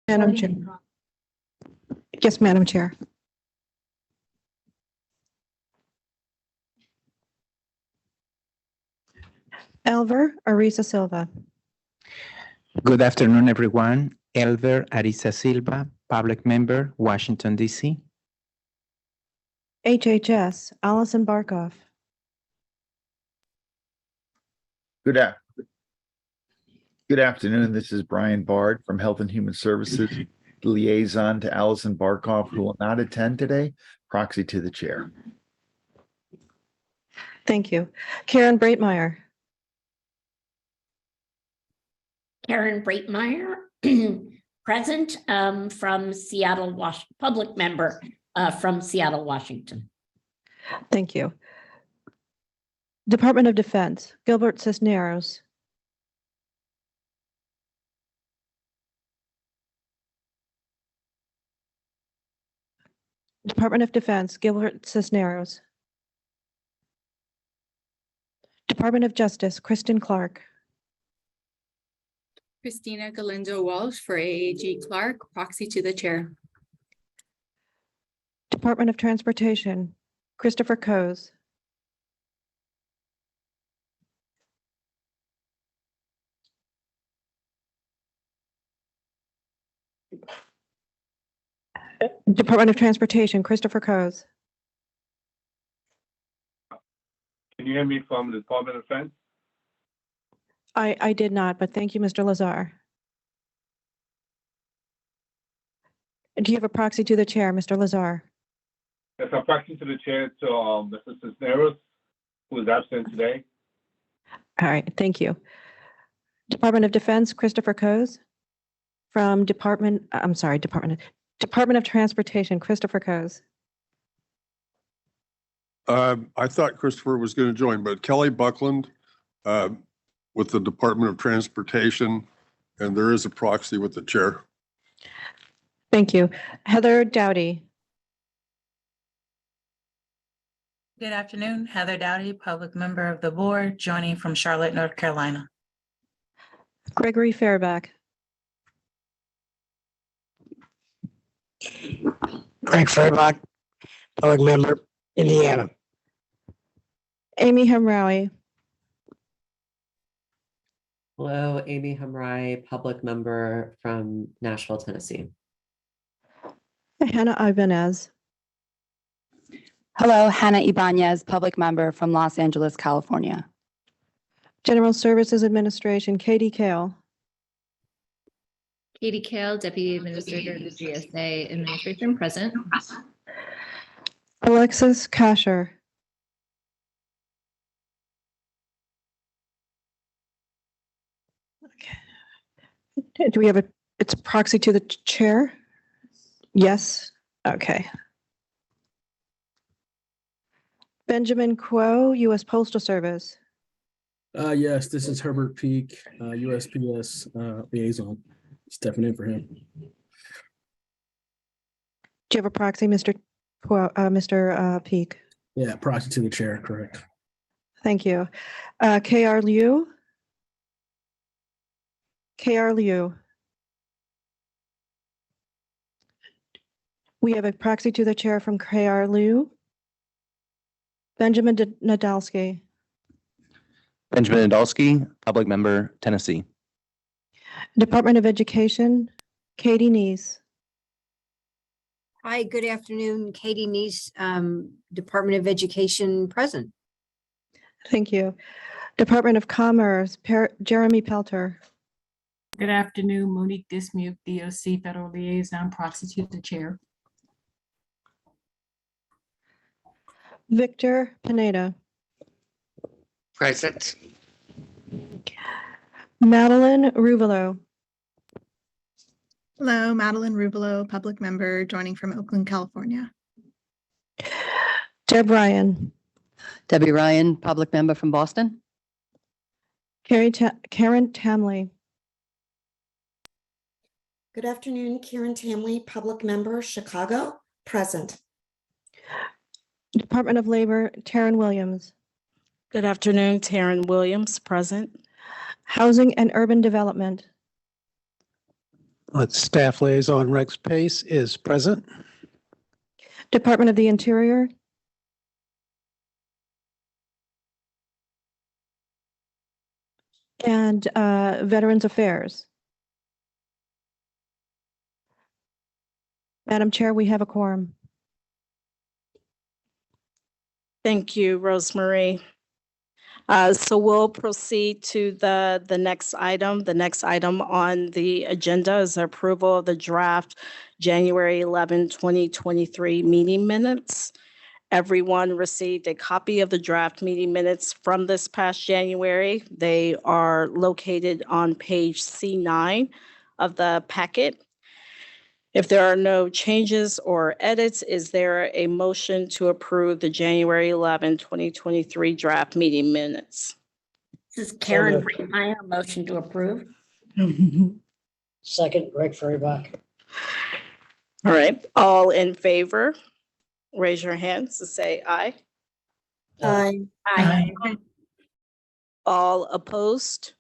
Madam Chair. Yes, Madam Chair. Elver Arisa Silva. Good afternoon, everyone. Elver Arisa Silva, public member, Washington, D.C. HHS Allison Barkoff. Good afternoon. This is Brian Bard from Health and Human Services, liaison to Allison Barkoff, who will not attend today, proxy to the chair. Thank you. Karen Braitmayer. Karen Braitmayer, present from Seattle, public member from Seattle, Washington. Thank you. Department of Defense Gilbert Cisneros. Department of Defense Gilbert Cisneros. Department of Justice Kristen Clark. Christina Galindo Walsh for AAG Clark, proxy to the chair. Department of Transportation Christopher Coase. Department of Transportation Christopher Coase. Can you hear me from the Department of Defense? I did not, but thank you, Mr. Lazar. Do you have a proxy to the chair, Mr. Lazar? Yes, I'm proxy to the chair to Mr. Cisneros, who is absent today. All right, thank you. Department of Defense Christopher Coase. From Department of Transportation Christopher Coase. I thought Christopher was going to join, but Kelly Buckland with the Department of Transportation, and there is a proxy with the chair. Thank you. Heather Dowdy. Good afternoon, Heather Dowdy, public member of the board, joining from Charlotte, North Carolina. Gregory Fairback. Greg Fairback, public member, Indiana. Amy Hamraoui. Hello, Amy Hamrai, public member from Nashville, Tennessee. Hannah Ibanez. Hello, Hannah Ibanez, public member from Los Angeles, California. General Services Administration Katie Kale. Katie Kale, Deputy Administrator of the GSA Administration, present. Alexis Kasher. Okay. Do we have it's a proxy to the chair? Yes. Okay. Benjamin Kuo, U.S. Postal Service. Yes, this is Herbert Peak, USPS liaison, stepping in for him. Do you have a proxy, Mr. Peak? Yeah, proxy to the chair, correct. Thank you. KR Liu. KR Liu. We have a proxy to the chair from KR Liu. Benjamin Nadolski. Benjamin Nadolski, public member, Tennessee. Department of Education, Katie Neese. Hi, good afternoon. Katie Neese, Department of Education, present. Thank you. Department of Commerce, Jeremy Pelter. Good afternoon, Monique Dismuke, DOC Federal Liaison, proxy to the chair. Victor Pineda. Present. Madeline Ruvalo. Hello, Madeline Ruvalo, public member, joining from Oakland, California. Deb Ryan. Debbie Ryan, public member from Boston. Karen Tamley. Good afternoon, Karen Tamley, public member, Chicago, present. Department of Labor, Taryn Williams. Good afternoon, Taryn Williams, present. Housing and Urban Development. Staff Liaison Rex Pace is present. Department of the Interior. And Veterans Affairs. Madam Chair, we have a quorum. Thank you, Rosemary. So we'll proceed to the next item. The next item on the agenda is approval of the draft January 11, 2023 meeting minutes. Everyone received a copy of the draft meeting minutes from this past January. They are located on page C9 of the packet. If there are no changes or edits, is there a motion to approve the January 11, 2023 draft meeting minutes? This is Karen Braitmayer, motion to approve. Second, Greg Freibach. All right, all in favor, raise your hands to say aye. Aye. Aye. All opposed?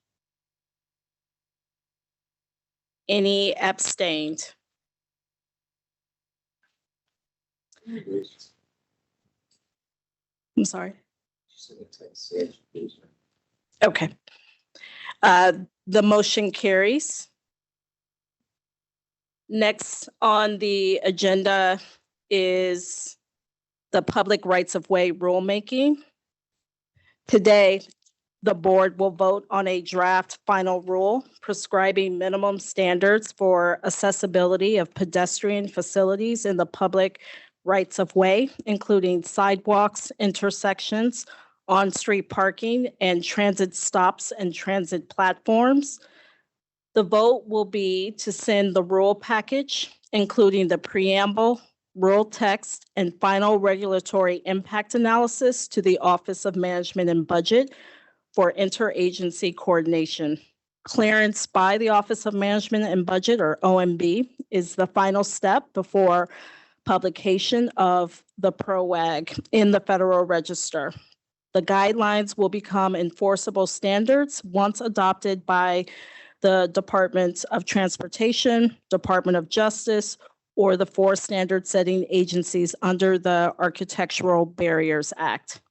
Any abstained? I'm sorry. Okay. The motion carries. Next on the agenda is the public rights of way rulemaking. Today, the board will vote on a draft final rule prescribing minimum standards for accessibility of pedestrian facilities in the public rights of way, including sidewalks, intersections, on-street parking, and transit stops and transit platforms. The vote will be to send the rule package, including the preamble, rule text, and final regulatory impact analysis to the Office of Management and Budget for interagency coordination. Clearance by the Office of Management and Budget, or OMB, is the final step before publication of the PROAG in the Federal Register. The guidelines will become enforceable standards once adopted by the Department of Transportation, Department of Justice, or the 4 standard-setting agencies under the Architectural Barriers Act.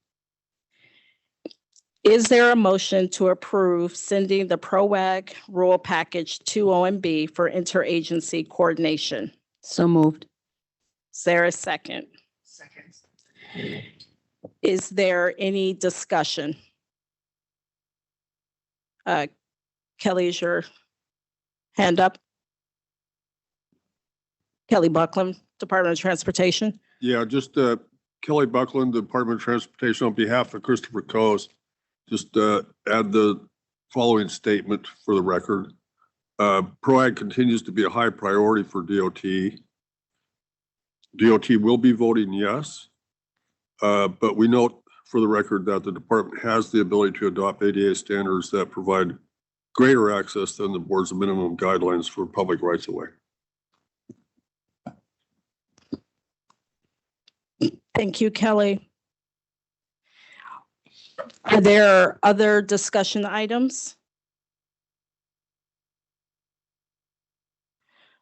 Is there a motion to approve sending the PROAG rule package to OMB for interagency coordination? So moved. Is there a second? Second. Is there any discussion? Kelly, is your hand up? Kelly Buckland, Department of Transportation. Yeah, just Kelly Buckland, Department of Transportation, on behalf of Christopher Coase, just add the following statement for the record. PROAG continues to be a high priority for DOT. DOT will be voting yes, but we note for the record that the department has the ability to adopt ADA standards that provide greater access than the board's minimum guidelines for public rights of way. Thank you, Kelly. Are there other discussion items?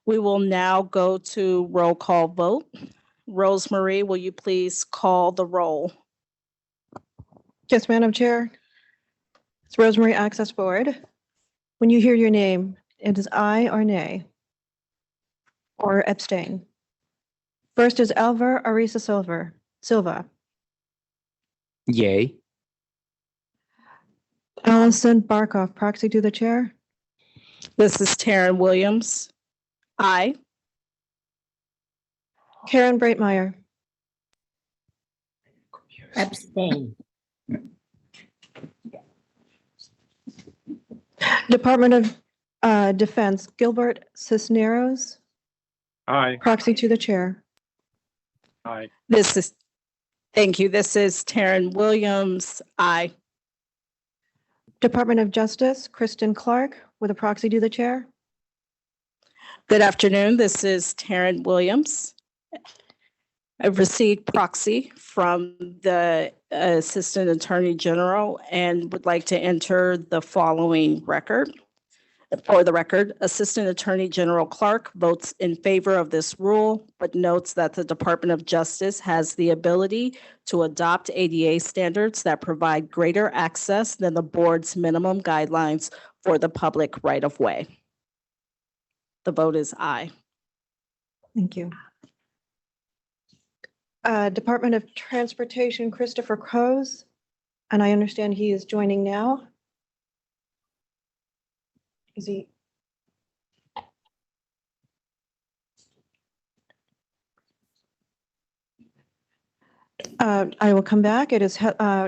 We will now go to roll call vote. Rosemary, will you please call the roll? Yes, Madam Chair. It's Rosemary Access Board. When you hear your name, it is aye or nay, or abstain. First is Alvar Arisa Silva. Yay. Allison Barkoff, proxy to the chair. This is Taryn Williams. Aye. Karen Braitmayer. Abstain. Department of Defense, Gilbert Cisneros. Aye. Proxy to the chair. Aye. Thank you. This is Taryn Williams. Aye. Department of Justice, Kristen Clark, with a proxy to the chair. Good afternoon. This is Taryn Williams. I've received proxy from the Assistant Attorney General and would like to enter the following record. For the record, Assistant Attorney General Clark votes in favor of this rule, but notes that the Department of Justice has the ability to adopt ADA standards that provide greater access than the board's minimum guidelines for the public right-of-way. The vote is aye. Thank you. Department of Transportation, Christopher Coase, and I understand he is joining now. Is he? I will come back. It is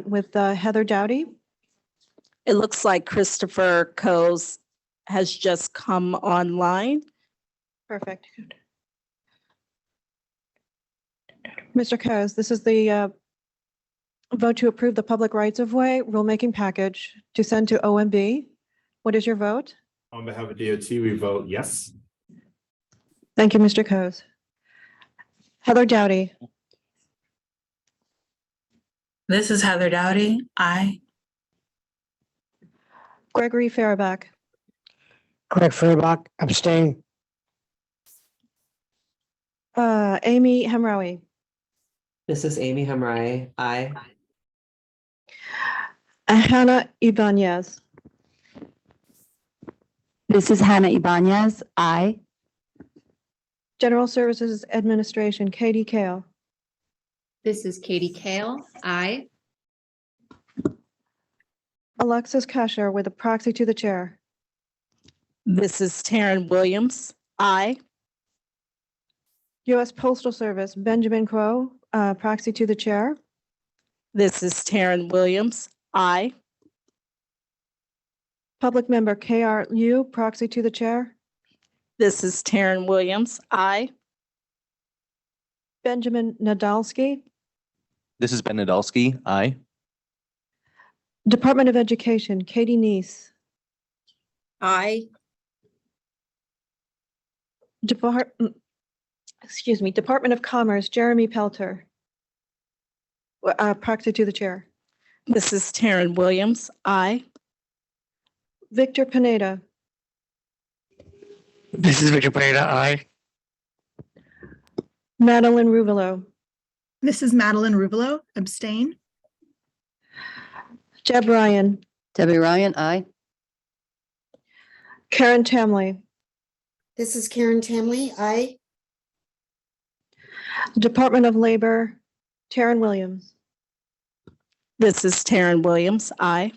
with Heather Dowdy. It looks like Christopher Coase has just come online. Perfect. Mr. Coase, this is the vote to approve the public rights of way rulemaking package to send to OMB. What is your vote? On behalf of DOT, we vote yes. Thank you, Mr. Coase. Heather Dowdy. This is Heather Dowdy. Aye. Gregory Farabak. Greg Freirbach, abstain. Amy Hamraoui. This is Amy Hamrai. Aye. Hannah Ibanez. This is Hannah Ibanez. Aye. General Services Administration, Katie Kale. This is Katie Kale. Aye. Alexis Kasher with a proxy to the chair. This is Taryn Williams. Aye. U.S. Postal Service, Benjamin Crow, proxy to the chair. This is Taryn Williams. Aye. Public Member K.R. Liu, proxy to the chair. This is Taryn Williams. Aye. Benjamin Nadolski. This is Ben Nadolski. Aye. Department of Education, Katie Neese. Aye. Department of Commerce, Jeremy Pelter. Proxy to the chair. This is Taryn Williams. Aye. Victor Pineda. This is Victor Pineda. Aye. Madeline Ruvalo. This is Madeline Ruvalo, abstain. Deb Ryan. Debbie Ryan, aye. Karen Tamley. This is Karen Tamley. Aye. Department of Labor, Taryn Williams. This is Taryn Williams. Aye.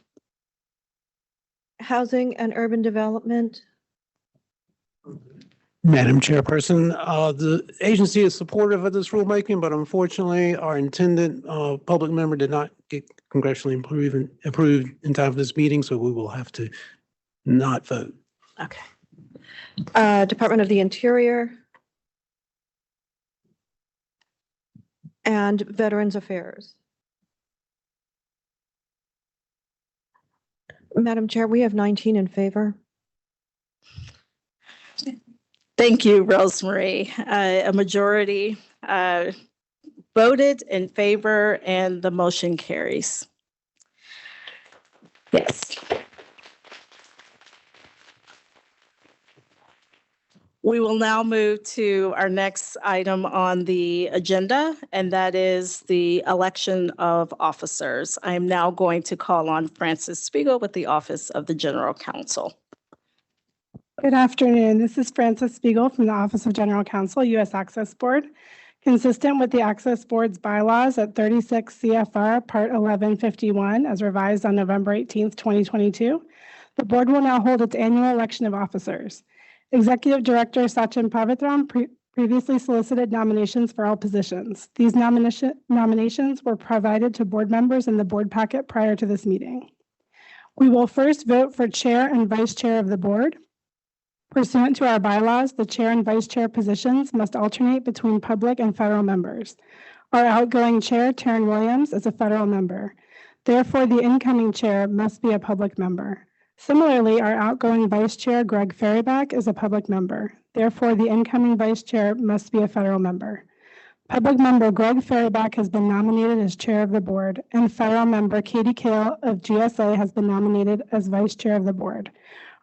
Housing and Urban Development. Madam Chairperson, the agency is supportive of this rulemaking, but unfortunately, our intended public member did not get congressionally approved in time for this meeting, so we will have to not vote. Okay. Department of the Interior and Veterans Affairs. Madam Chair, we have 19 in favor. Thank you, Rosemary. A majority voted in favor and the motion carries. Yes. We will now move to our next item on the agenda, and that is the election of officers. I am now going to call on Frances Spiegel with the Office of the General Counsel. Good afternoon. This is Frances Spiegel from the Office of General Counsel, U.S. Access Board. Consistent with the Access Board's bylaws at 36 CFR Part 1151, as revised on November 18th, 2022, the board will now hold its annual election of officers. Executive Director Sachin Pavitram previously solicited nominations for all positions. These nominations were provided to board members in the board packet prior to this meeting. We will first vote for chair and vice chair of the board. Pursuant to our bylaws, the chair and vice chair positions must alternate between public and federal members. Our outgoing chair, Taryn Williams, is a federal member. Therefore, the incoming chair must be a public member. Similarly, our outgoing vice chair, Greg Freirbach, is a public member. Therefore, the incoming vice chair must be a federal member. Public member Greg Freirbach has been nominated as chair of the board, and federal member Katie Kale of GSA has been nominated as vice chair of the board.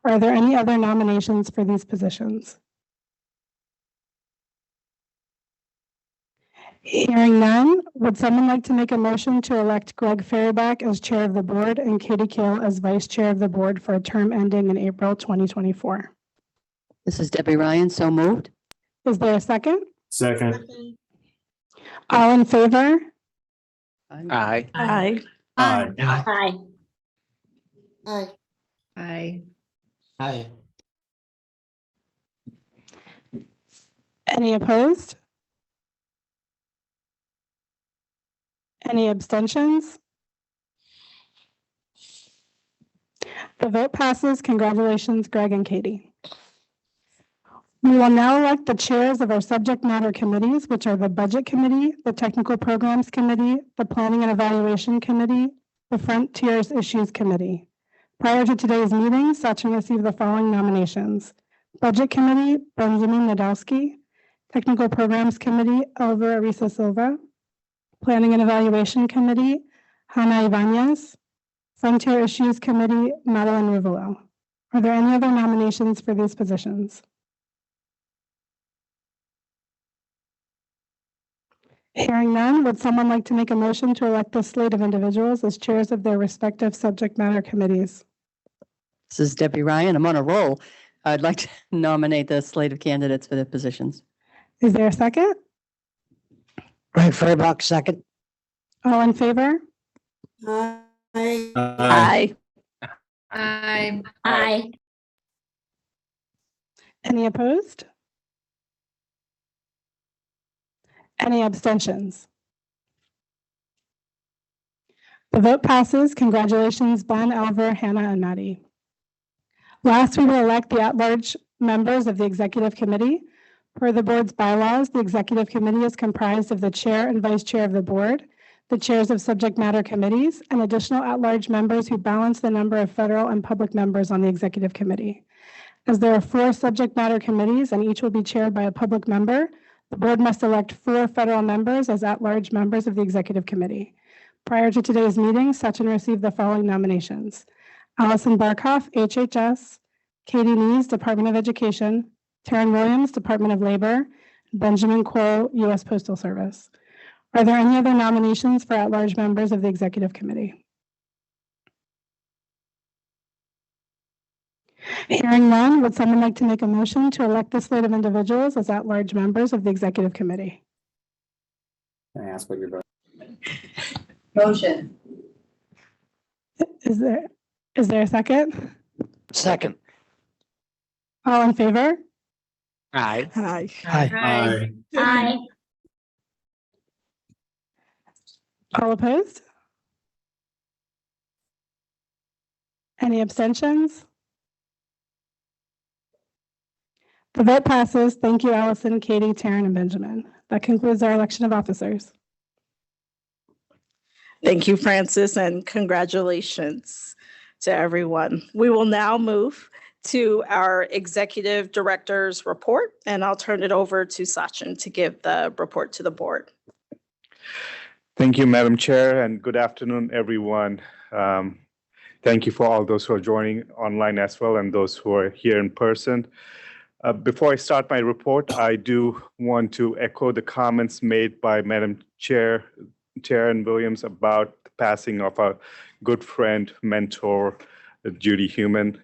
Are there any other nominations for these positions? Hearing none, would someone like to make a motion to elect Greg Fairback as chair of the board and Katie Kale as vice chair of the board for a term ending in April 2024? This is Debbie Ryan, so moved. Is there a second? Second. All in favor? Aye. Aye. Aye. Aye. Aye. Aye. Aye. Any opposed? Any abstentions? The vote passes. Congratulations, Greg and Katie. We will now elect the chairs of our subject matter committees, which are the Budget Committee, the Technical Programs Committee, the Planning and Evaluation Committee, the Frontiers Issues Committee. Prior to today's meeting, Sachin received the following nominations. Budget Committee, Benjamin Nadowski. Technical Programs Committee, Elvira Risa Silva. Planning and Evaluation Committee, Hannah Ibanez. Frontier Issues Committee, Madeline Rivolo. Are there any other nominations for these positions? Hearing none, would someone like to make a motion to elect this slate of individuals as chairs of their respective subject matter committees? This is Debbie Ryan. I'm on a roll. I'd like to nominate the slate of candidates for their positions. Is there a second? Greg Fairback, second. All in favor? Aye. Aye. Aye. Aye. Any opposed? Any abstentions? The vote passes. Congratulations, Ben, Elver, Hannah, and Maddie. Last, we will elect the at-large members of the Executive Committee. Per the board's bylaws, the Executive Committee is comprised of the chair and vice chair of the board, the chairs of subject matter committees, and additional at-large members who balance the number of federal and public members on the Executive Committee. As there are 4 subject matter committees and each will be chaired by a public member, the board must elect 4 federal members as at-large members of the Executive Committee. Prior to today's meeting, Sachin received the following nominations. Allison Barkoff, HHS, Katie Nees, Department of Education, Taryn Williams, Department of Labor, Benjamin Cole, U.S. Postal Service. Are there any other nominations for at-large members of the Executive Committee? Hearing none, would someone like to make a motion to elect this slate of individuals as at-large members of the Executive Committee? Can I ask what you're voting? Motion. Is there a second? Second. All in favor? Aye. Aye. Aye. Aye. All opposed? Any abstentions? The vote passes. Thank you, Allison, Katie, Taryn, and Benjamin. That concludes our election of officers. Thank you, Francis, and congratulations to everyone. We will now move to our executive director's report, and I'll turn it over to Sachin to give the report to the board. Thank you, Madam Chair, and good afternoon, everyone. Thank you for all those who are joining online as well and those who are here in person. Before I start my report, I do want to echo the comments made by Madam Chair Williams about the passing of a good friend, mentor, Judy Human.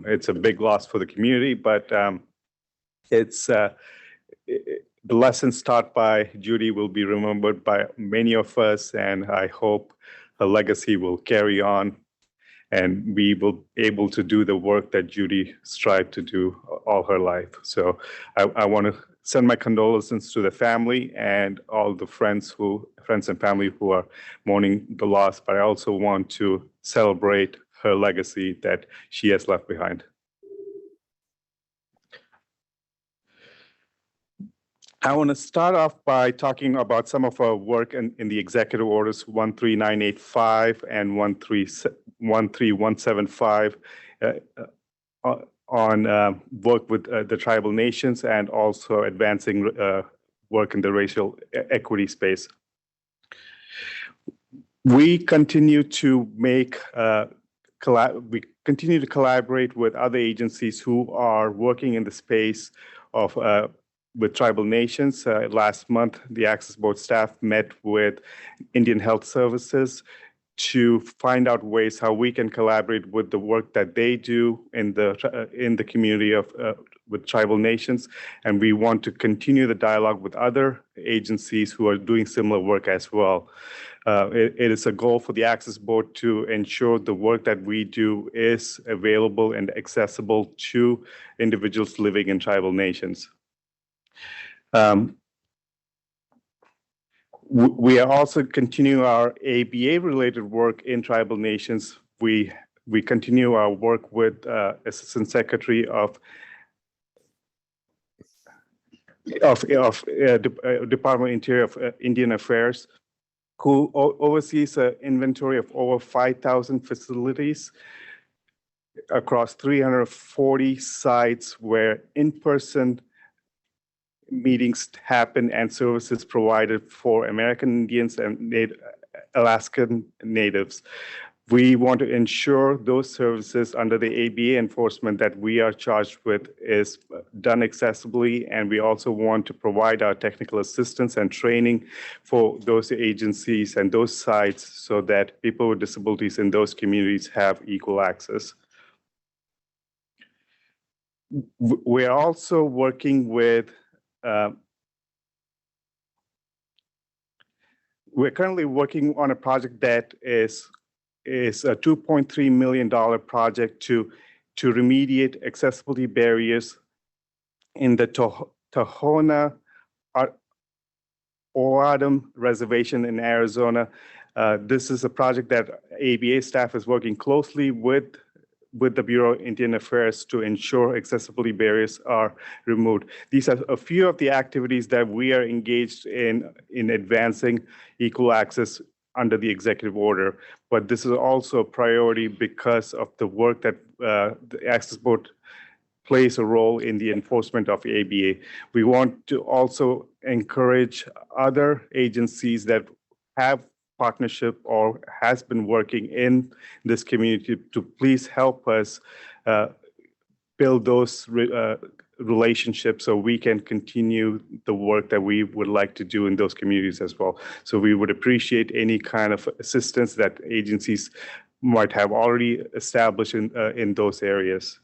It's a big loss for the community, but it's the lessons taught by Judy will be remembered by many of us, and I hope her legacy will carry on and we will be able to do the work that Judy strived to do all her life. So I want to send my condolences to the family and all the friends and family who are mourning the loss, but I also want to celebrate her legacy that she has left behind. I want to start off by talking about some of our work in the executive orders 13985 and 13175 on work with the tribal nations and also advancing work in the racial equity space. We continue to continue to collaborate with other agencies who are working in the space of with tribal nations. Last month, the Access Board staff met with Indian Health Services to find out ways how we can collaborate with the work that they do in the community of with tribal nations, and we want to continue the dialogue with other agencies who are doing similar work as well. It is a goal for the Access Board to ensure the work that we do is available and accessible to individuals living in tribal nations. We are also continuing our ABA-related work in tribal nations. We continue our work with Assistant Secretary of Department of Interior of Indian Affairs, who oversees an inventory of over 5,000 facilities across 340 sites where in-person meetings happen and services provided for American Indians and Alaskan Natives. We want to ensure those services under the ABA enforcement that we are charged with is done accessibly, and we also want to provide our technical assistance and training for those agencies and those sites so that people with disabilities in those communities have equal access. We're also working with we're currently working on a project that is a $2.3 million project to remediate accessibility barriers in the Tohono O'odham Reservation in Arizona. This is a project that ABA staff is working closely with the Bureau of Indian Affairs to ensure accessibility barriers are removed. These are a few of the activities that we are engaged in advancing equal access under the executive order. But this is also a priority because of the work that the Access Board plays a role in the enforcement of ABA. We want to also encourage other agencies that have partnership or has been working in this community to please help us build those relationships so we can continue the work that we would like to do in those communities as well. So we would appreciate any kind of assistance that agencies might have already established in those areas.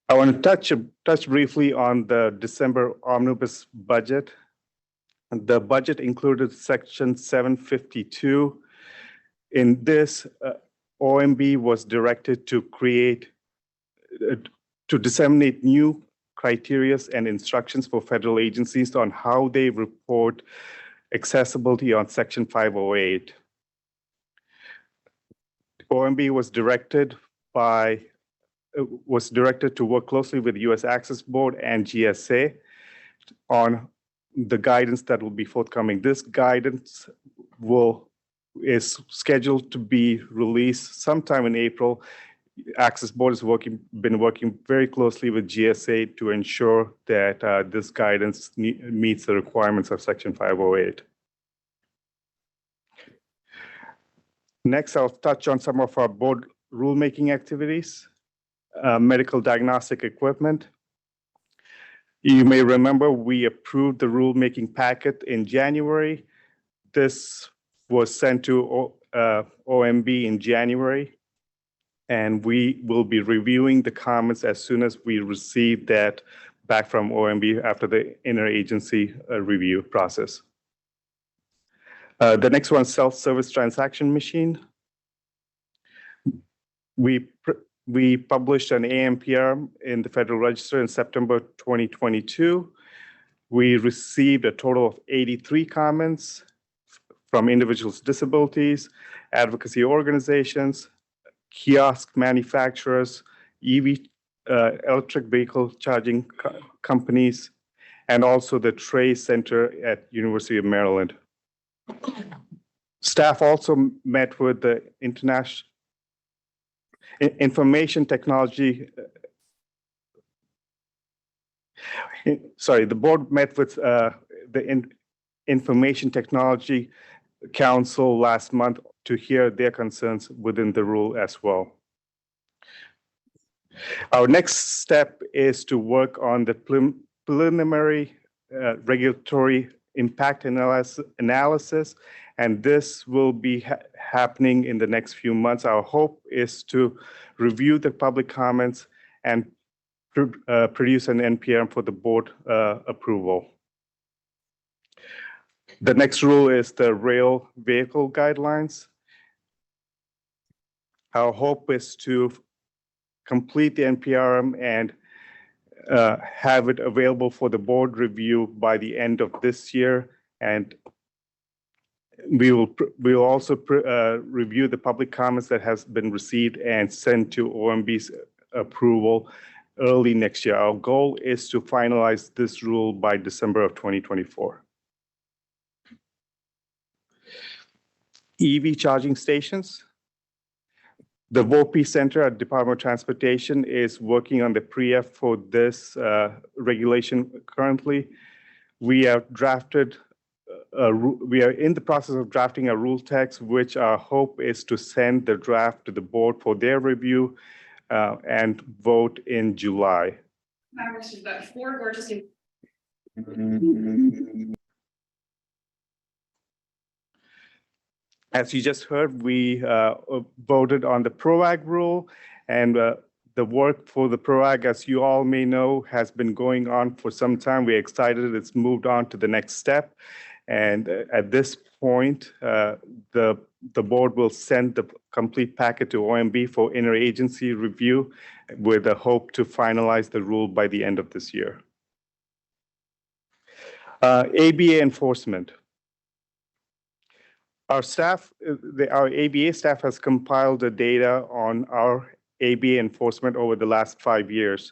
I want to touch briefly on the December omnibus budget. The budget included Section 752. In this, OMB was directed to disseminate new criteria and instructions for federal agencies on how they report accessibility on Section 508. OMB was directed to work closely with the U.S. Access Board and GSA on the guidance that will be forthcoming. This guidance is scheduled to be released sometime in April. Access Board has been working very closely with GSA to ensure that this guidance meets the requirements of Section 508. Next, I'll touch on some of our board rulemaking activities. Medical diagnostic equipment. You may remember we approved the rulemaking packet in January. This was sent to OMB in January, and we will be reviewing the comments as soon as we receive that back from OMB after the interagency review process. The next one, self-service transaction machine. We published an AMPR in the Federal Register in September 2022. We received a total of 83 comments from individuals with disabilities, advocacy organizations, kiosk manufacturers, electric vehicle charging companies, and also the Trace Center at University of Maryland. Staff also met with the information technology. The board met with the information technology council last month to hear their concerns within the rule as well. Our next step is to work on the preliminary regulatory impact analysis, and this will be happening in the next few months. Our hope is to review the public comments and produce an NPRM for the board approval. The next rule is the rail vehicle guidelines. Our hope is to complete the NPRM and have it available for the board review by the end of this year. And we will also review the public comments that has been received and sent to OMB's approval early next year. Our goal is to finalize this rule by December of 2024. EV charging stations. The VOP Center at Department of Transportation is working on the pre-F for this regulation currently. We are in the process of drafting a rule text, which our hope is to send the draft to the board for their review and vote in July. As you just heard, we voted on the PROAG rule, and the work for the PROAG, as you all may know, has been going on for some time. We're excited it's moved on to the next step. And at this point, the board will send the complete packet to OMB for interagency review with a hope to finalize the rule by the end of this year. ABA enforcement. Our staff, our ABA staff has compiled the data on our ABA enforcement over the last 5 years.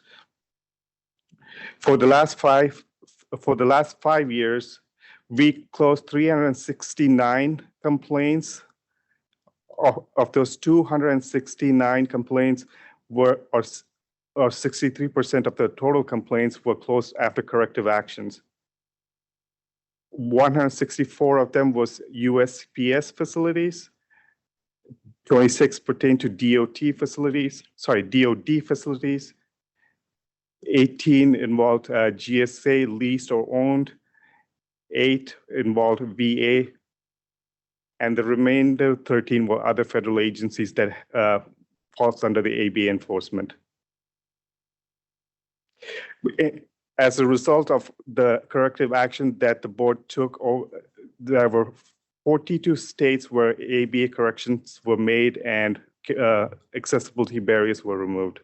For the last five years, we closed 369 complaints. Of those 269 complaints or 63% of the total complaints were closed after corrective actions. 164 of them was USPS facilities. 26 pertain to DOD facilities. 18 involved GSA leased or owned. 8 involved VA. And the remainder 13 were other federal agencies that falls under the ABA enforcement. As a result of the corrective action that the board took, there were 42 states where ABA corrections were made and accessibility barriers were removed.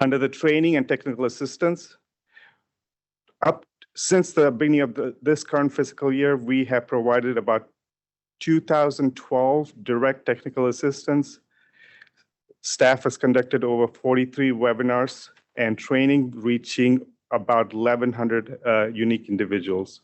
Under the training and technical assistance, since the beginning of this current fiscal year, we have provided about 2,012 direct technical assistance. Staff has conducted over 43 webinars and training, reaching about 1,100 unique individuals.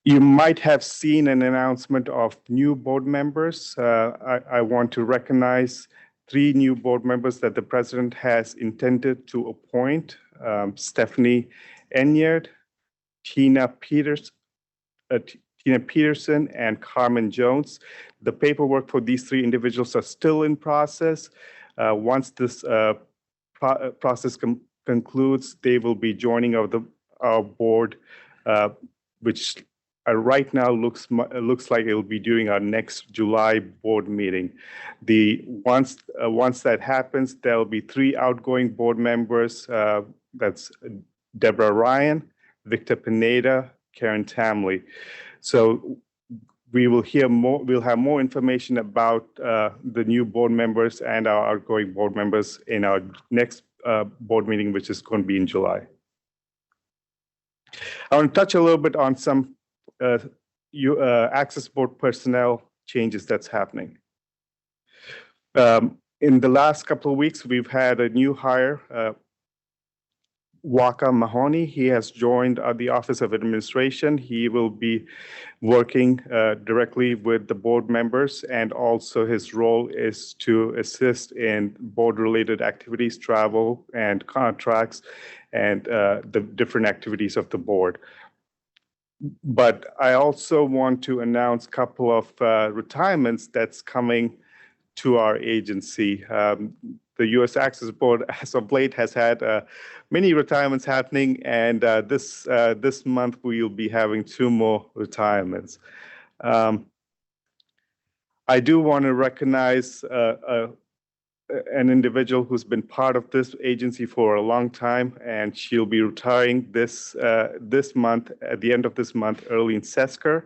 You might have seen an announcement of new board members. I want to recognize 3 new board members that the president has intended to appoint: Stephanie Enyard, Tina Peterson, and Carmen Jones. The paperwork for these 3 individuals are still in process. Once this process concludes, they will be joining our board, which right now looks like it will be during our next July board meeting. Once that happens, there will be 3 outgoing board members. That's Deborah Ryan, Victor Pineda, Karen Tamley. So we will hear more. We'll have more information about the new board members and our outgoing board members in our next board meeting, which is going to be in July. I want to touch a little bit on some access board personnel changes that's happening. In the last couple of weeks, we've had a new hire. Waka Mahoney. He has joined the Office of Administration. He will be working directly with the board members, and also his role is to assist in board-related activities, travel and contracts, and the different activities of the board. But I also want to announce a couple of retirements that's coming to our agency. The U.S. Access Board, as of late, has had many retirements happening, and this month we will be having 2 more retirements. I do want to recognize an individual who's been part of this agency for a long time, and she'll be retiring this month, at the end of this month, Earlene Sesker.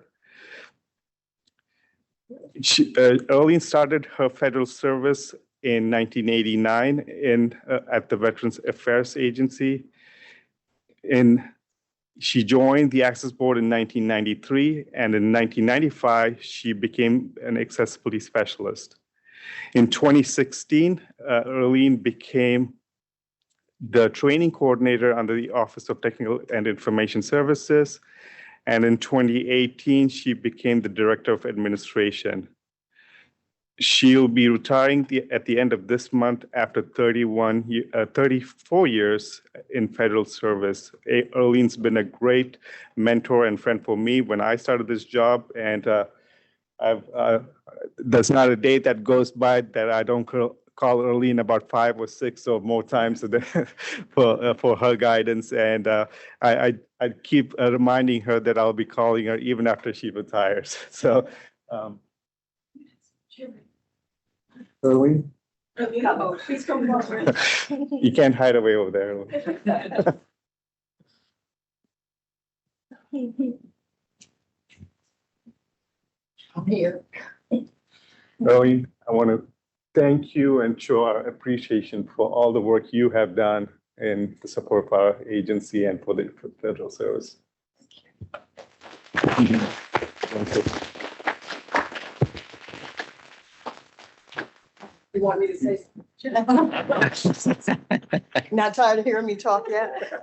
Earlene started her federal service in 1989 at the Veterans Affairs Agency. She joined the Access Board in 1993, and in 1995, she became an accessibility specialist. In 2016, Earlene became the training coordinator under the Office of Technical and Information Services, and in 2018, she became the Director of Administration. She'll be retiring at the end of this month after 34 years in federal service. Earlene's been a great mentor and friend for me when I started this job, and there's not a day that goes by that I don't call Earlene about 5 or 6 or more times a day for her guidance, and I keep reminding her that I'll be calling her even after she retires. So. Earlene? Oh, please come over. You can't hide away over there. I'm here. Earlene, I want to thank you and show our appreciation for all the work you have done in the support of our agency and for the federal service. Thank you. You want me to say? Not tired of hearing me talk yet?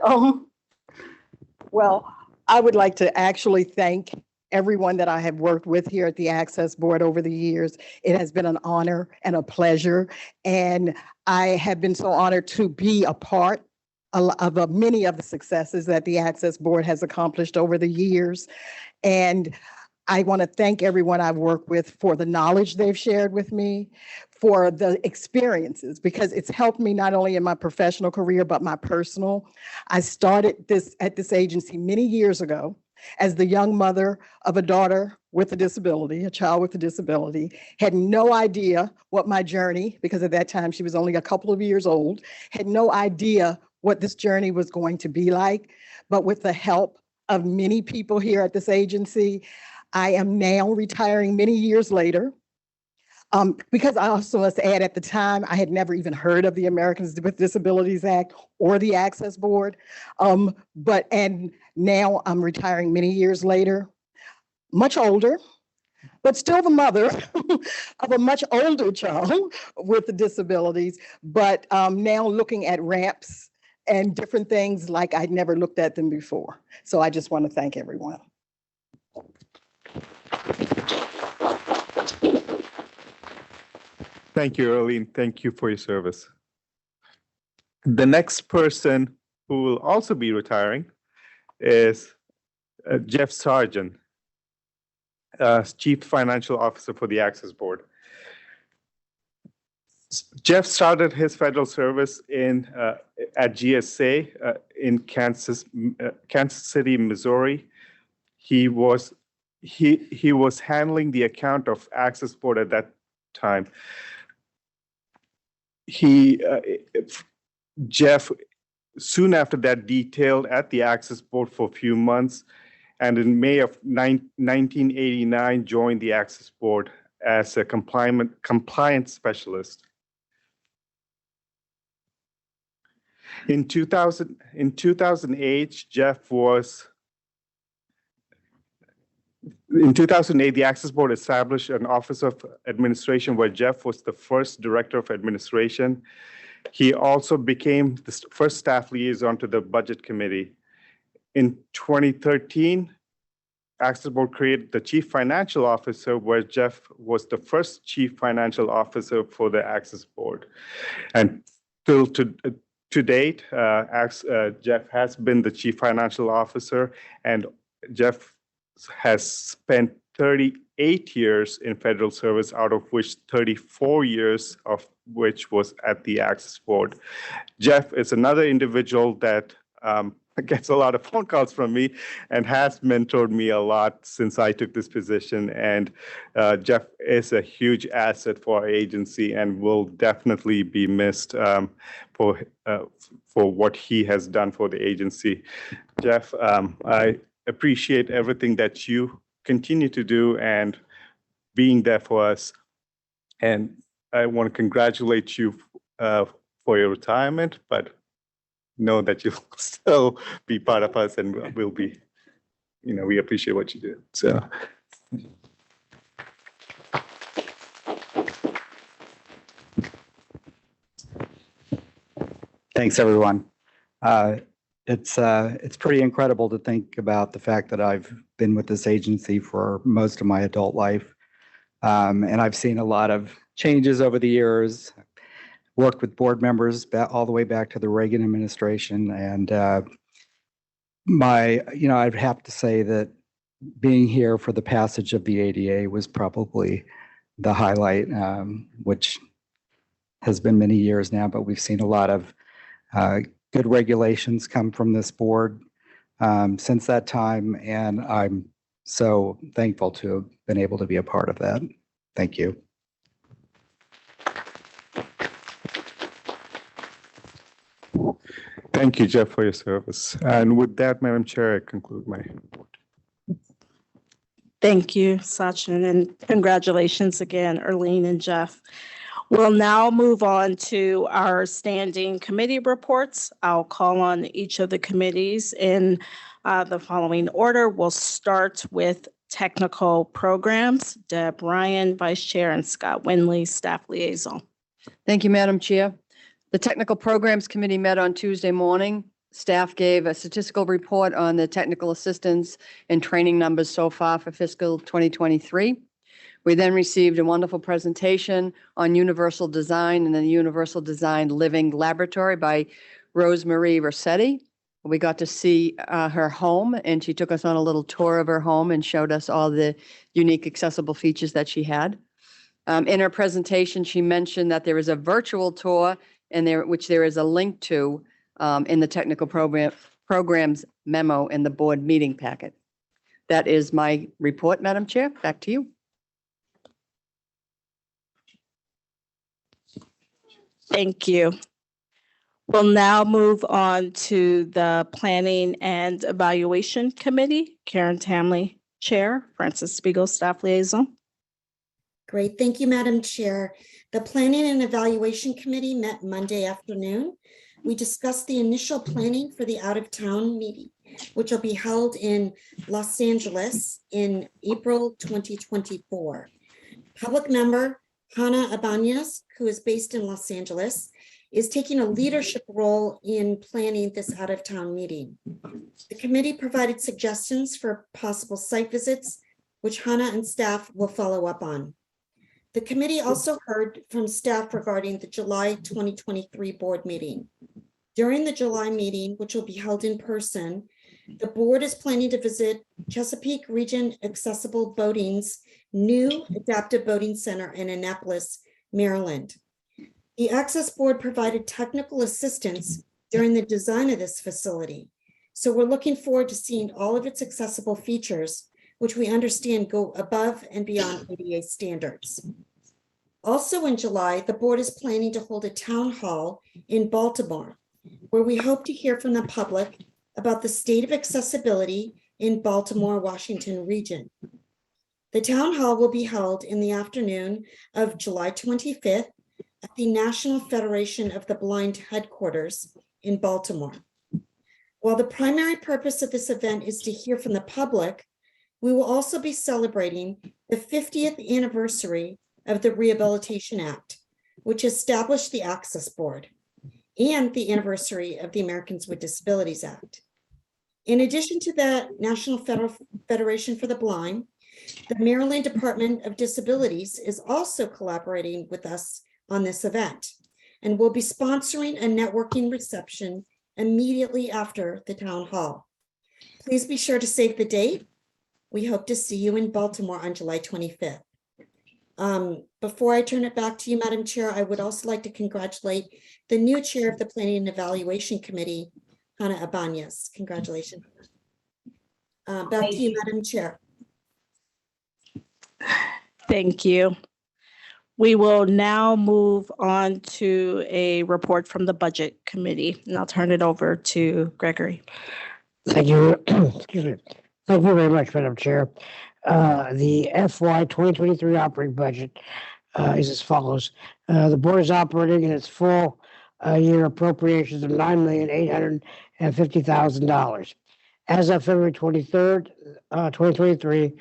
Well, I would like to actually thank everyone that I have worked with here at the Access Board over the years. It has been an honor and a pleasure, and I have been so honored to be a part of many of the successes that the Access Board has accomplished over the years. And I want to thank everyone I've worked with for the knowledge they've shared with me, for the experiences, because it's helped me not only in my professional career, but my personal. I started at this agency many years ago as the young mother of a daughter with a disability, a child with a disability, had no idea what my journey, because at that time she was only a couple of years old, had no idea what this journey was going to be like. But with the help of many people here at this agency, I am now retiring many years later. Because I also must add, at the time, I had never even heard of the Americans with Disabilities Act or the Access Board. And now I'm retiring many years later, much older, but still the mother of a much older child with the disabilities, but now looking at ramps and different things like I'd never looked at them before. So I just want to thank everyone. Thank you, Earlene. Thank you for your service. The next person who will also be retiring is Jeff Sargent, Chief Financial Officer for the Access Board. Jeff started his federal service at GSA in Kansas City, Missouri. He was handling the account of Access Board at that time. Jeff, soon after that, detailed at the Access Board for a few months, and in May of 1989, joined the Access Board as a compliance specialist. In 2008, In 2008, the Access Board established an Office of Administration where Jeff was the first Director of Administration. He also became the first staff liaison to the Budget Committee. In 2013, Access Board created the Chief Financial Officer, where Jeff was the first Chief Financial Officer for the Access Board. And till to date, Jeff has been the Chief Financial Officer, and Jeff has spent 38 years in federal service, out of which 34 years of which was at the Access Board. Jeff is another individual that gets a lot of phone calls from me and has mentored me a lot since I took this position. And Jeff is a huge asset for our agency and will definitely be missed for what he has done for the agency. Jeff, I appreciate everything that you continue to do and being there for us. And I want to congratulate you for your retirement, but know that you'll still be part of us and we'll be, we appreciate what you do. So. Thanks, everyone. It's pretty incredible to think about the fact that I've been with this agency for most of my adult life. And I've seen a lot of changes over the years, worked with board members all the way back to the Reagan administration. And I'd have to say that being here for the passage of the ADA was probably the highlight, which has been many years now, but we've seen a lot of good regulations come from this board since that time, and I'm so thankful to have been able to be a part of that. Thank you. Thank you, Jeff, for your service. And with that, Madam Chair, I conclude my report. Thank you, Sachin, and congratulations again, Erlene and Jeff. We'll now move on to our standing committee reports. I'll call on each of the committees in the following order. We'll start with technical programs. Deb Ryan, Vice Chair, and Scott Winley, Staff Liaison. Thank you, Madam Chair. The Technical Programs Committee met on Tuesday morning. Staff gave a statistical report on the technical assistance and training numbers so far for fiscal 2023. We then received a wonderful presentation on universal design and the Universal Design Living Laboratory by Rosemarie Rossetti. We got to see her home, and she took us on a little tour of her home and showed us all the unique accessible features that she had. In her presentation, she mentioned that there is a virtual tour which there is a link to in the technical programs memo in the board meeting packet. That is my report, Madam Chair. Back to you. Thank you. We'll now move on to the Planning and Evaluation Committee. Karen Tamley, Chair. Francis Spiegel, Staff Liaison. Great. Thank you, Madam Chair. The Planning and Evaluation Committee met Monday afternoon. We discussed the initial planning for the out-of-town meeting, which will be held in Los Angeles in April 2024. Public member Hannah Abanez, who is based in Los Angeles, is taking a leadership role in planning this out-of-town meeting. The committee provided suggestions for possible site visits, which Hannah and staff will follow up on. The committee also heard from staff regarding the July 2023 board meeting. During the July meeting, which will be held in person, the board is planning to visit Chesapeake Region Accessible Boating's new adaptive boating center in Annapolis, Maryland. The Access Board provided technical assistance during the design of this facility. So we're looking forward to seeing all of its accessible features, which we understand go above and beyond ADA standards. Also in July, the board is planning to hold a town hall in Baltimore, where we hope to hear from the public about the state of accessibility in Baltimore, Washington region. The town hall will be held in the afternoon of July 25th at the National Federation of the Blind headquarters in Baltimore. While the primary purpose of this event is to hear from the public, we will also be celebrating the 50th anniversary of the Rehabilitation Act, which established the Access Board. and the anniversary of the Americans with Disabilities Act. In addition to the National Federation for the Blind, the Maryland Department of Disabilities is also collaborating with us on this event and will be sponsoring a networking reception immediately after the town hall. Please be sure to save the date. We hope to see you in Baltimore on July 25th. Before I turn it back to you, Madam Chair, I would also like to congratulate the new chair of the Planning and Evaluation Committee, Hannah Ibanez. Congratulations. Back to you, Madam Chair. Thank you. We will now move on to a report from the Budget Committee, and I'll turn it over to Gregory. Thank you. Excuse me. Thank you very much, Madam Chair. The FY 2023 operating budget is as follows. The board is operating in its full year appropriations of $9,850,000. As of February 23rd, 2023,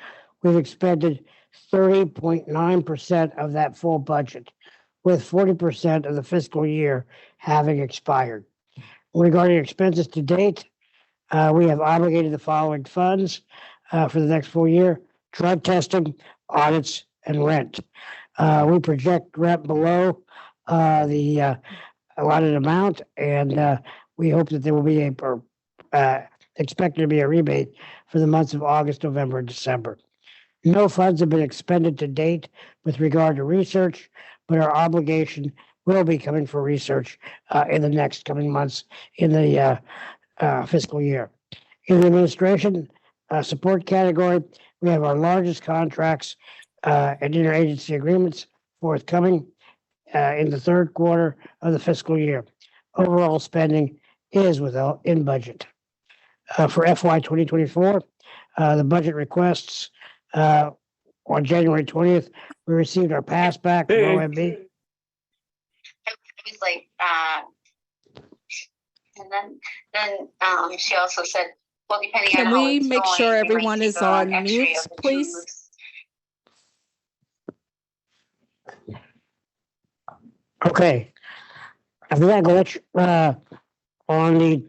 we've expended 30.9% of that full budget, with 40% of the fiscal year having expired. Regarding expenses to date, we have obligated the following funds for the next full year: drug testing, audits, and rent. We project rent below the allotted amount, and we hope that there will be expected to be a rebate for the months of August, November, and December. No funds have been expended to date with regard to research, but our obligation will be coming for research in the next coming months in the fiscal year. In the administration support category, we have our largest contracts and interagency agreements forthcoming in the third quarter of the fiscal year. Overall spending is in budget. For FY 2024, the budget requests on January 20th, we received our pass back from OMB. It was like, and then she also said, well, depending on Can how we it's make going, sure we might everyone keep is an on X-ray mute, of the please? tubes. Okay. After that glitch,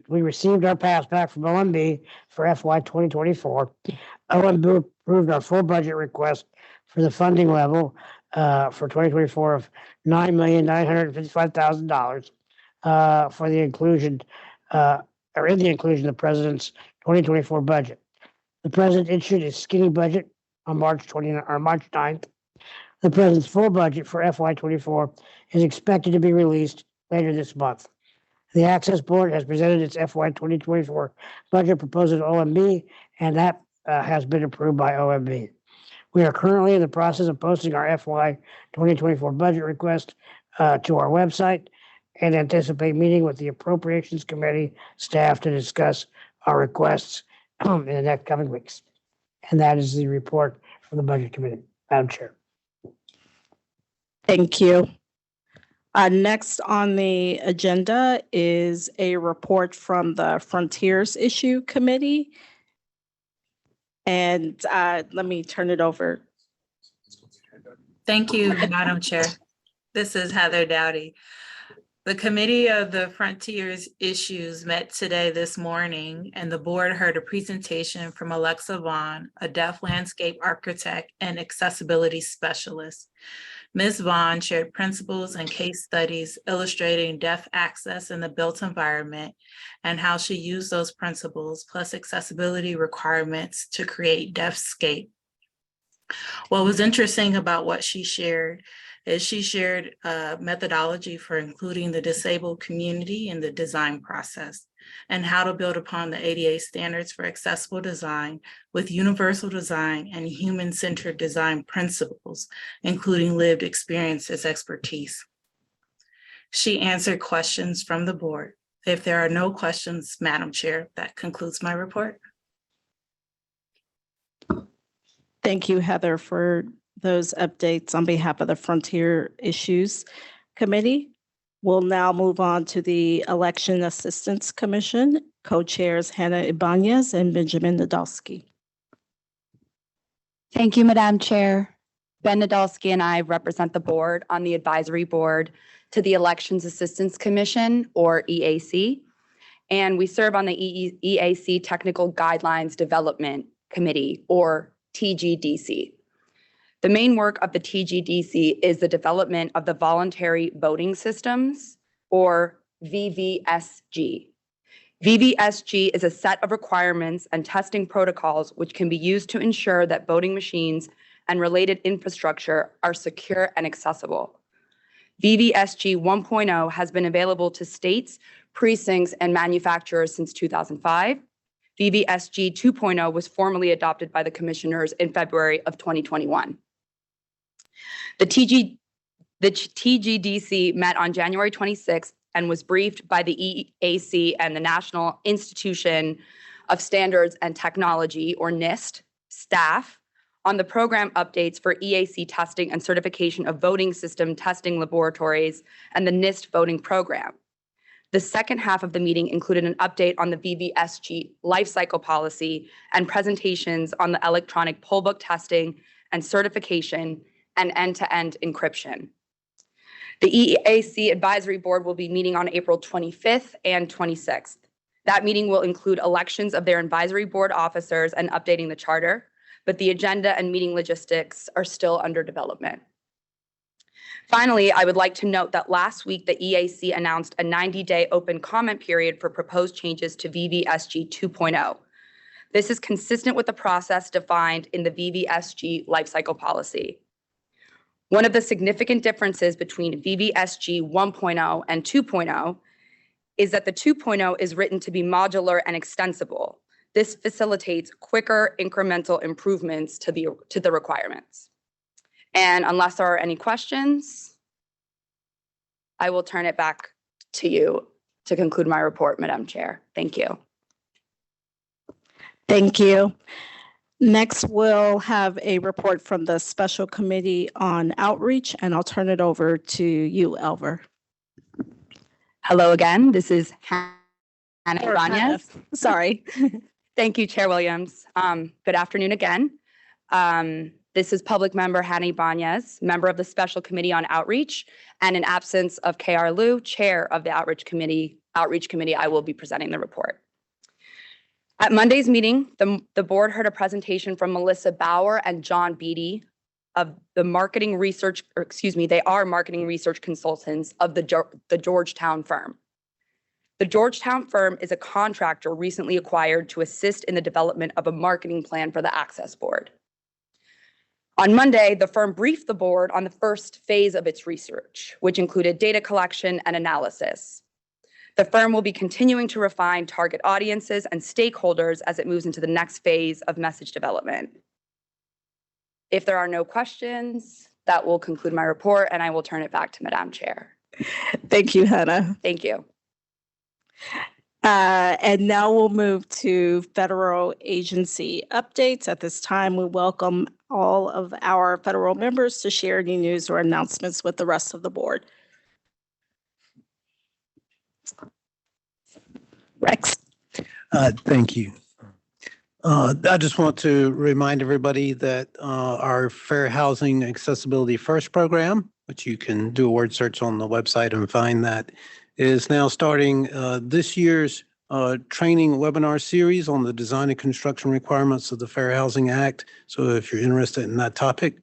we received our pass back from OMB for FY 2024. OMB approved our full budget request for the funding level for 2024 of $9,955,000 for the inclusion of the President's 2024 budget. The President issued a skinny budget on March 9th. The President's full budget for FY 24 is expected to be released later this month. The Access Board has presented its FY 2024 budget proposal to OMB, and that has been approved by OMB. We are currently in the process of posting our FY 2024 budget request to our website and anticipate meeting with the Appropriations Committee staff to discuss our requests in the next coming weeks. And that is the report from the Budget Committee. Madam Chair. Thank you. Next on the agenda is a report from the Frontiers Issue Committee. And let me turn it over. Thank you, Madam Chair. This is Heather Dowdy. The Committee of the Frontiers Issues met today this morning, and the board heard a presentation from Alexa Vaughn, a deaf landscape architect and accessibility specialist. Ms. Vaughn shared principles and case studies illustrating deaf access in the built environment and how she used those principles plus accessibility requirements to create Deafscape. What was interesting about what she shared is she shared a methodology for including the disabled community in the design process and how to build upon the ADA standards for accessible design with universal design and human-centered design principles, including lived experiences expertise. She answered questions from the board. If there are no questions, Madam Chair, that concludes my report. Thank you, Heather, for those updates on behalf of the Frontier Issues Committee. We'll now move on to the Election Assistance Commission, co-chairs Hannah Ibanez and Benjamin Nadolski. Thank you, Madam Chair. Ben Nadolski and I represent the board on the advisory board to the Elections Assistance Commission, or EAC. And we serve on the EAC Technical Guidelines Development Committee, or TGDC. The main work of the TGDC is the development of the Voluntary Voting Systems, or VVSG. VVSG is a set of requirements and testing protocols which can be used to ensure that voting machines and related infrastructure are secure and accessible. VVSG 1.0 has been available to states, precincts, and manufacturers since 2005. VVSG 2.0 was formally adopted by the commissioners in February of 2021. The TGDC met on January 26th and was briefed by the EAC and the National Institution of Standards and Technology, or NIST, staff on the program updates for EAC testing and certification of voting system testing laboratories and the NIST voting program. The second half of the meeting included an update on the VVSG lifecycle policy and presentations on the electronic poll book testing and certification and end-to-end encryption. The EAC Advisory Board will be meeting on April 25th and 26th. That meeting will include elections of their advisory board officers and updating the charter, but the agenda and meeting logistics are still under development. Finally, I would like to note that last week, the EAC announced a 90-day open comment period for proposed changes to VVSG 2.0. This is consistent with the process defined in the VVSG lifecycle policy. One of the significant differences between VVSG 1.0 and 2.0 is that the 2.0 is written to be modular and extensible. This facilitates quicker incremental improvements to the requirements. And unless there are any questions, I will turn it back to you to conclude my report, Madam Chair. Thank you. Thank you. Next, we'll have a report from the Special Committee on Outreach, and I'll turn it over to you, Elver. Hello again. This is Hannah Ibanez. Sorry. Thank you, Chair Williams. Good afternoon again. This is Public Member Hannah Ibanez, member of the Special Committee on Outreach, and in absence of K.R. Liu, Chair of the Outreach Committee, I will be presenting the report. At Monday's meeting, the board heard a presentation from Melissa Bauer and John Beatty of the marketing research, they are marketing research consultants of the Georgetown firm. The Georgetown firm is a contractor recently acquired to assist in the development of a marketing plan for the Access Board. On Monday, the firm briefed the board on the first phase of its research, which included data collection and analysis. The firm will be continuing to refine target audiences and stakeholders as it moves into the next phase of message development. If there are no questions, that will conclude my report, and I will turn it back to Madam Chair. Thank you, Hannah. Thank you. And now we'll move to federal agency updates. At this time, we welcome all of our federal members to share any news or announcements with the rest of the board. Rex. Thank you. I just want to remind everybody that our Fair Housing Accessibility First program, which you can do a word search on the website and find that, is now starting this year's training webinar series on the design and construction requirements of the Fair Housing Act. So if you're interested in that topic,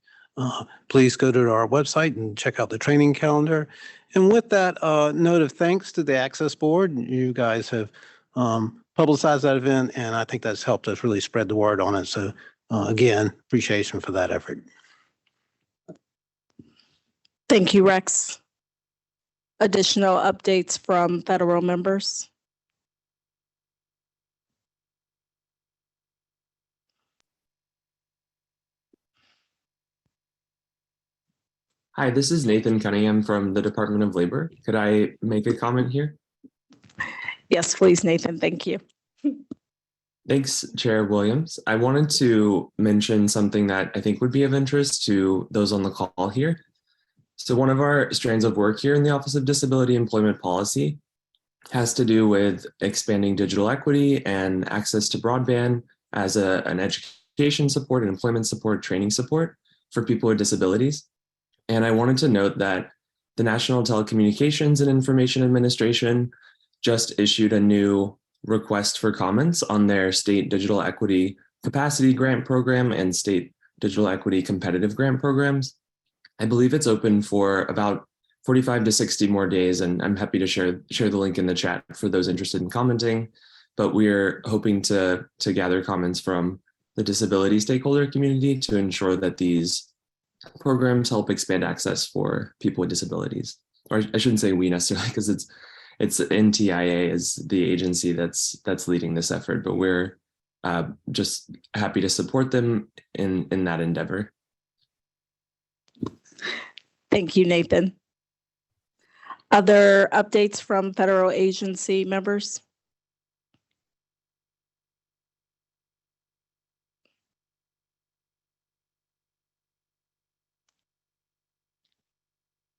please go to our website and check out the training calendar. And with that note of thanks to the Access Board, you guys have publicized that event, and I think that's helped us really spread the word on it. So again, appreciation for that effort. Thank you, Rex. Additional updates from federal members? Hi, this is Nathan Cunningham from the Department of Labor. Could I make a comment here? Yes, please, Nathan. Thank you. Thanks, Chair Williams. I wanted to mention something that I think would be of interest to those on the call here. So one of our strands of work here in the Office of Disability Employment Policy has to do with expanding digital equity and access to broadband as an education support and employment support, training support. for people with disabilities. And I wanted to note that the National Telecommunications and Information Administration just issued a new request for comments on their state digital equity capacity grant program and state digital equity competitive grant programs. I believe it's open for about 45 to 60 more days, and I'm happy to share the link in the chat for those interested in commenting. But we're hoping to gather comments from the disability stakeholder community to ensure that these programs help expand access for people with disabilities. Or I shouldn't say we necessarily, because it's NTIA is the agency that's leading this effort, but we're just happy to support them in that endeavor. Thank you, Nathan. Other updates from federal agency members?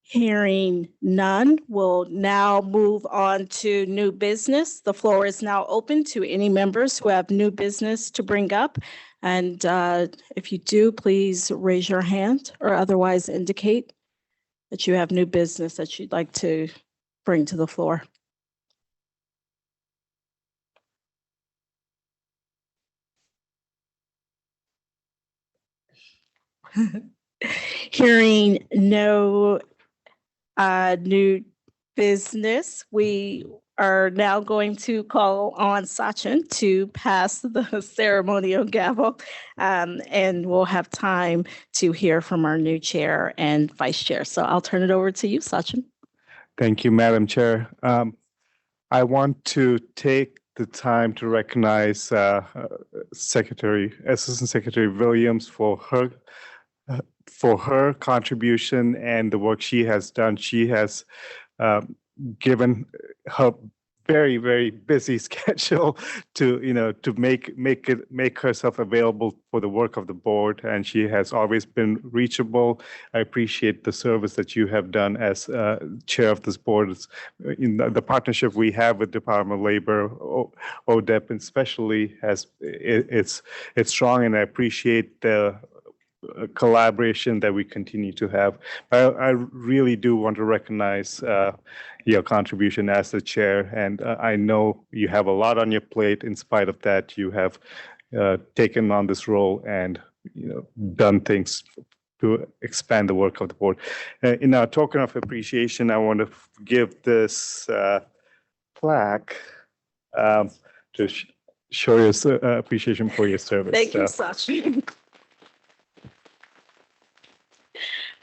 Hearing none, we'll now move on to new business. The floor is now open to any members who have new business to bring up. And if you do, please raise your hand or otherwise indicate that you have new business that you'd like to bring to the floor. Hearing no new business, we are now going to call on Sachin to pass the ceremonial gavel, and we'll have time to hear from our new chair and vice chair. So I'll turn it over to you, Sachin. Thank you, Madam Chair. I want to take the time to recognize Assistant Secretary Williams for her contribution and the work she has done. She has given her very, very busy schedule to make herself available for the work of the board, and she has always been reachable. I appreciate the service that you have done as chair of this board. In the partnership we have with Department of Labor, ODEP especially, it's strong, and I appreciate the collaboration that we continue to have. I really do want to recognize your contribution as the chair, and I know you have a lot on your plate. In spite of that, you have taken on this role and done things to expand the work of the board. In our token of appreciation, I want to give this plaque to show your appreciation for your service. Thank you, Sachin.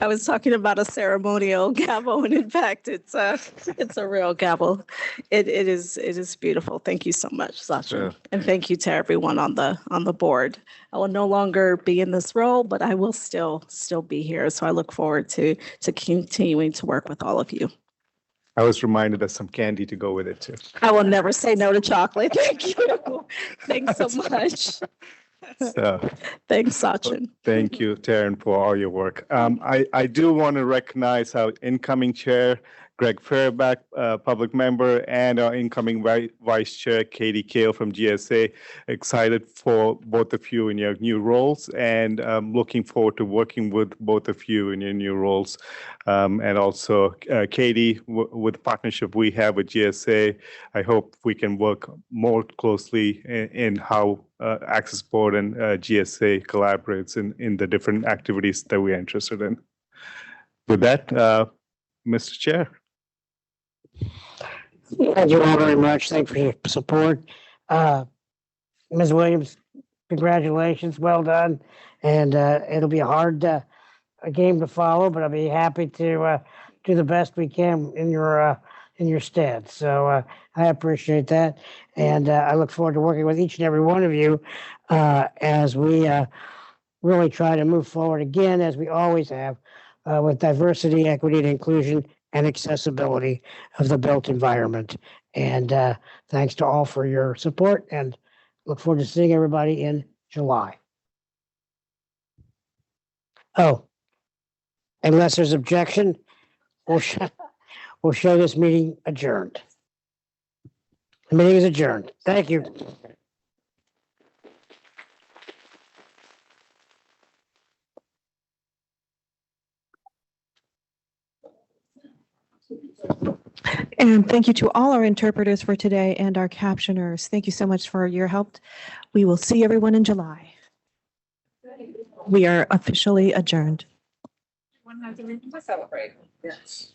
I was talking about a ceremonial gavel, and in fact, it's a real gavel. It is beautiful. Thank you so much, Sachin, and thank you to everyone on the board. I will no longer be in this role, but I will still be here. So I look forward to continuing to work with all of you. I was reminded of some candy to go with it too. I will never say no to chocolate. Thank you. Thanks so much. So, thanks, Sachin. Thank you, Taryn, for all your work. I do want to recognize our incoming chair, Greg Fairback, public member, and our incoming vice chair, Katie Kale from GSA. Excited for both of you in your new roles, and looking forward to working with both of you in your new roles. And also, Katie, with the partnership we have with GSA, I hope we can work more closely in how Access Board and GSA collaborates in the different activities that we're interested in. With that, Mr. Chair. Thank you all very much. Thanks for your support. Ms. Williams, congratulations. Well done. And it'll be a hard game to follow, but I'll be happy to do the best we can in your stead. So I appreciate that. And I look forward to working with each and every one of you as we really try to move forward again, as we always have, with diversity, equity, and inclusion and accessibility of the built environment. And thanks to all for your support, and look forward to seeing everybody in July. Oh, unless there's objection, we'll show this meeting adjourned. The meeting is adjourned. Thank you. And thank you to all our interpreters for today and our captioners. Thank you so much for your help. We will see everyone in July. We are officially adjourned. One has a reason to celebrate. Yes.